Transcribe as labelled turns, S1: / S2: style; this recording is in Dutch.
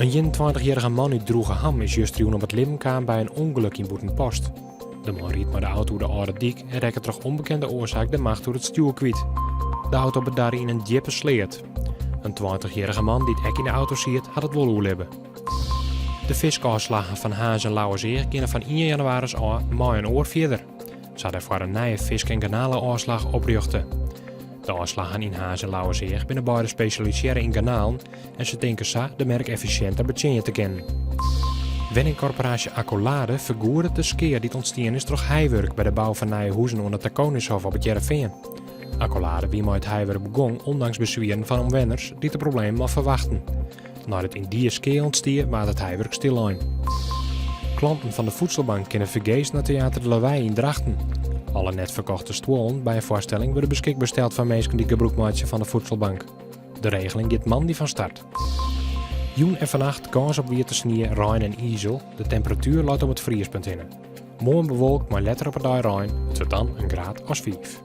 S1: Een 21-jarige man uit Droegeham is juist op het leven gekomen bij een ongeluk in Boetenpost. De man reed met de auto de Oude Diek en rekte door onbekende oorzaak de macht door het stuur kwijt. De auto bedaarde in een diepe sleet. Een 20-jarige man die het ek in de auto ziet, had het wel oer hebben. De fiskafslagen van Haas en Lauwerzeer kunnen van 1 januari aan maar een oor verder. Ze hadden voor een nieuwe fisk- en garnalenafslag oprichten. De afslagen in Haas en Lauwerzeer binnen beide specialiseren in garnalen en ze denken zo de merk efficiënter betjennen te kennen. Wenningcorporatie Accolade vergoedert de skeer die ontstaan is door heiwerk bij de bouw van nieuwe huizen onder de Koningshof op het Jereveen. Accolade wie met het heiwerk begon ondanks bezweren van omwenners die het probleem maar verwachten. Nadat het in die skeer ontstier, maakt het heiwerk stil aan. Klanten van de voedselbank kunnen vergeest naar Theater de Lawaai in Drachten. Alle net verkochte stoelen bij een voorstelling worden beschikbaar gesteld van mensen die gebruik maken van de voedselbank. De regeling gaat maandag van start. Joen en vannacht kans op weer te sneeuw, rein en ijzel. De temperatuur loopt op het vriespunt in. Morgen bewolkt, maar letter op het dag rein. Het wordt dan een graad als 5.